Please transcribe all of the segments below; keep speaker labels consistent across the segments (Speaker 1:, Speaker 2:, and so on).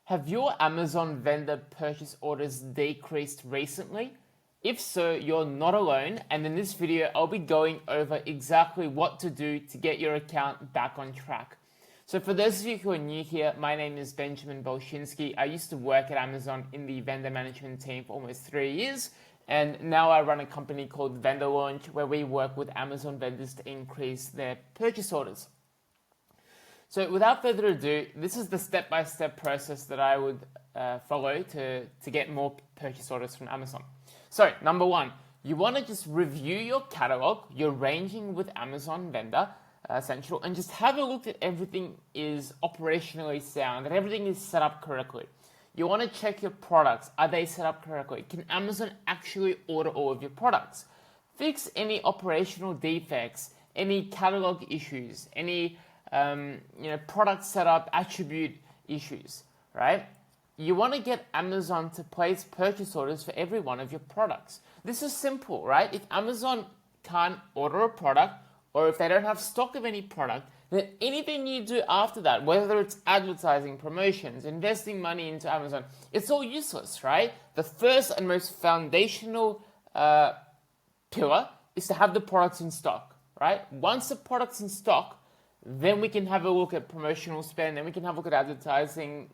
Speaker 1: Have your Amazon vendor purchase orders decreased recently? If so, you're not alone, and in this video, I'll be going over exactly what to do to get your account back on track. So for those of you who are new here, my name is Benjamin Bolshinsky. I used to work at Amazon in the vendor management team for almost 3 years, and now I run a company called Vendor Launch, where we work with Amazon vendors to increase their purchase orders. So without further ado, this is the step-by-step process that I would follow to get more purchase orders from Amazon. So number one, you want to just review your catalog, your ranging with Amazon Vendor Central, and just have a look that everything is operationally sound, that everything is set up correctly. You want to check your products. Are they set up correctly? Can Amazon actually order all of your products? Fix any operational defects, any catalog issues, any product setup attribute issues, right? You want to get Amazon to place purchase orders for every one of your products. This is simple, right? If Amazon can't order a product, or if they don't have stock of any product, then anything you do after that, whether it's advertising, promotions, investing money into Amazon, it's all useless, right? The first and most foundational pillar is to have the products in stock, right? Once the product's in stock, then we can have a look at promotional spend, then we can have a look at advertising,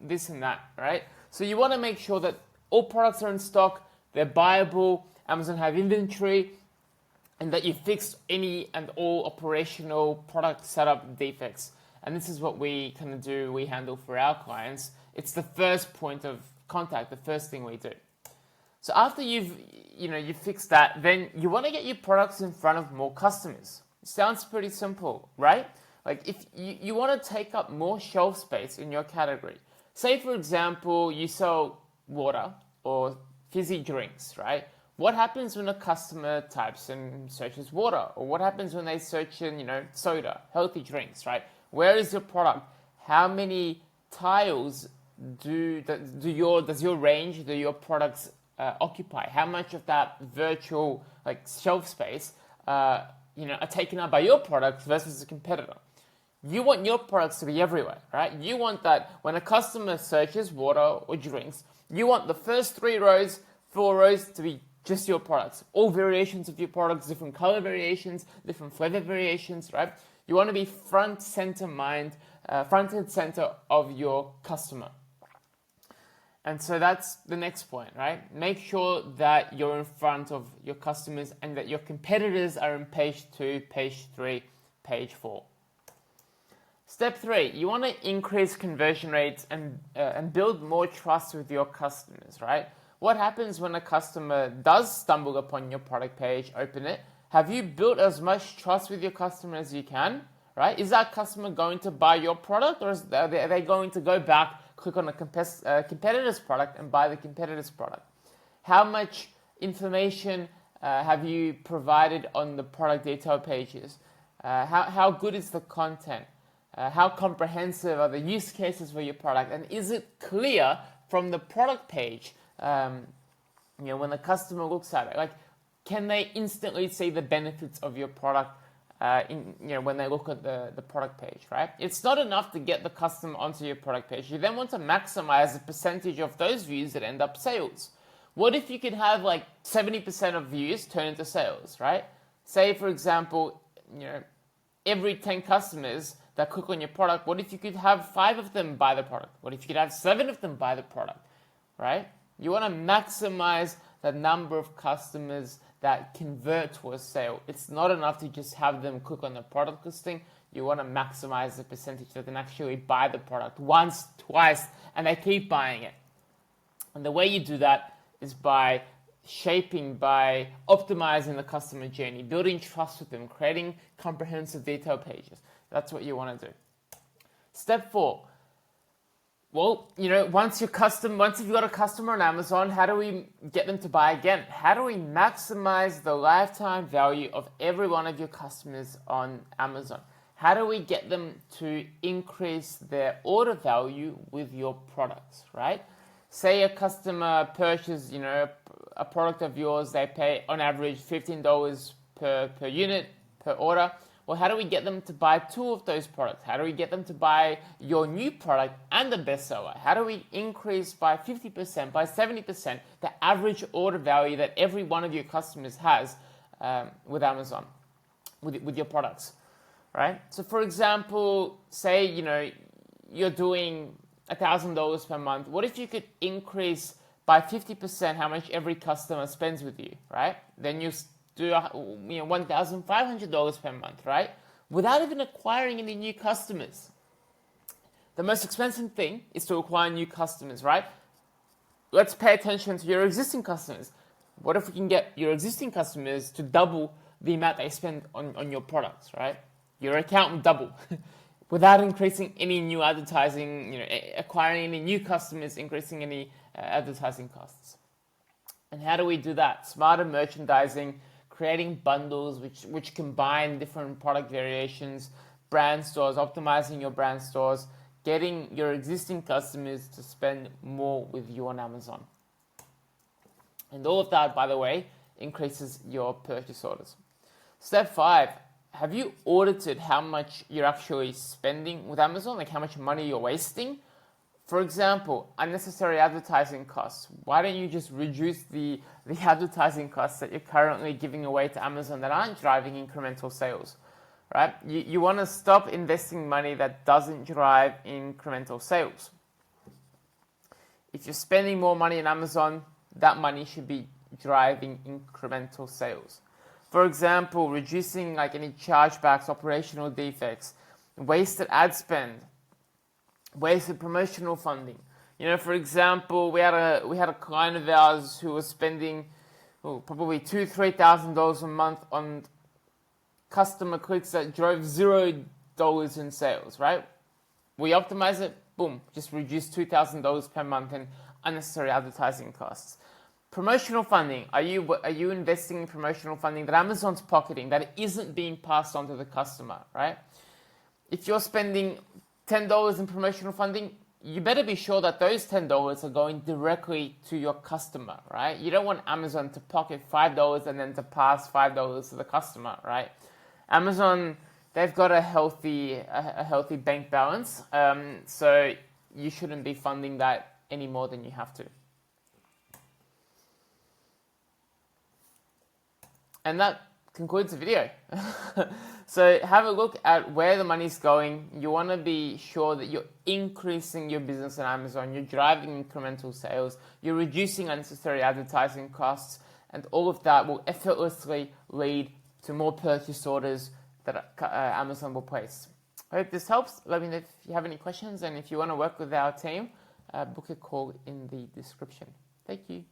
Speaker 1: this and that, right? So you want to make sure that all products are in stock, they're buyable, Amazon have inventory, and that you fixed any and all operational product setup defects. And this is what we kind of do, we handle for our clients. It's the first point of contact, the first thing we do. So after you've fixed that, then you want to get your products in front of more customers. Sounds pretty simple, right? Like if you want to take up more shelf space in your category. Say, for example, you sell water or fizzy drinks, right? What happens when a customer types and searches water? Or what happens when they search in, soda, healthy drinks, right? Where is your product? How many tiles does your range, do your products occupy? How much of that virtual shelf space are taken up by your products versus a competitor? You want your products to be everywhere, right? You want that when a customer searches water or drinks, you want the first 3 rows, 4 rows to be just your products. All variations of your products, different color variations, different flavor variations, right? You want to be front and center of your customer. And so that's the next point, right? Make sure that you're in front of your customers and that your competitors are in page 2, page 3, page 4. Step 3, you want to increase conversion rates and build more trust with your customers, right? What happens when a customer does stumble upon your product page, open it? Have you built as much trust with your customer as you can, right? Is that customer going to buy your product, or are they going to go back, click on a competitor's product and buy the competitor's product? How much information have you provided on the product detail pages? How good is the content? How comprehensive are the use cases for your product? And is it clear from the product page, when the customer looks at it? Can they instantly see the benefits of your product when they look at the product page, right? It's not enough to get the customer onto your product page. You then want to maximize the percentage of those views that end up sales. What if you could have 70% of views turn into sales, right? Say, for example, every 10 customers that click on your product, what if you could have 5 of them buy the product? What if you could have 7 of them buy the product, right? You want to maximize the number of customers that convert to a sale. It's not enough to just have them click on the product listing. You want to maximize the percentage that can actually buy the product once, twice, and they keep buying it. And the way you do that is by optimizing the customer journey, building trust with them, creating comprehensive detail pages. That's what you want to do. Step 4. Well, once you've got a customer on Amazon, how do we get them to buy again? How do we maximize the lifetime value of every one of your customers on Amazon? How do we get them to increase their order value with your products, right? Say a customer purchases, a product of yours, they pay on average $15 per unit per order. Well, how do we get them to buy 2 of those products? How do we get them to buy your new product and the bestseller? How do we increase by 50%, by 70% the average order value that every one of your customers has with Amazon, with your products, right? So for example, say, you're doing $1,000 per month. What if you could increase by 50% how much every customer spends with you, right? Then you do $1,500 per month, right? Without even acquiring any new customers. The most expensive thing is to acquire new customers, right? Let's pay attention to your existing customers. What if we can get your existing customers to double the amount they spend on your products, right? Your account will double without increasing any new advertising, acquiring any new customers, increasing any advertising costs. And how do we do that? Smarter merchandising, creating bundles which combine different product variations, brand stores, optimizing your brand stores, getting your existing customers to spend more with you on Amazon. And all of that, by the way, increases your purchase orders. Step 5, have you audited how much you're actually spending with Amazon, like how much money you're wasting? For example, unnecessary advertising costs. Why don't you just reduce the advertising costs that you're currently giving away to Amazon that aren't driving incremental sales, right? You want to stop investing money that doesn't drive incremental sales. If you're spending more money on Amazon, that money should be driving incremental sales. For example, reducing any chargebacks, operational defects, wasted ad spend, wasted promotional funding. For example, we had a client of ours who was spending probably $2,000-3,000 a month on customer clicks that drove $0 in sales, right? We optimize it, boom, just reduce $2,000 per month in unnecessary advertising costs. Promotional funding. Are you investing in promotional funding that Amazon's pocketing, that isn't being passed on to the customer, right? If you're spending $10 in promotional funding, you better be sure that those $10 are going directly to your customer, right? You don't want Amazon to pocket $5 and then to pass $5 to the customer, right? Amazon, they've got a healthy bank balance, so you shouldn't be funding that any more than you have to. And that concludes the video. So have a look at where the money's going. You want to be sure that you're increasing your business on Amazon, you're driving incremental sales, you're reducing unnecessary advertising costs, and all of that will effortlessly lead to more purchase orders that Amazon will place. I hope this helps. Let me know if you have any questions, and if you want to work with our team, book a call in the description. Thank you.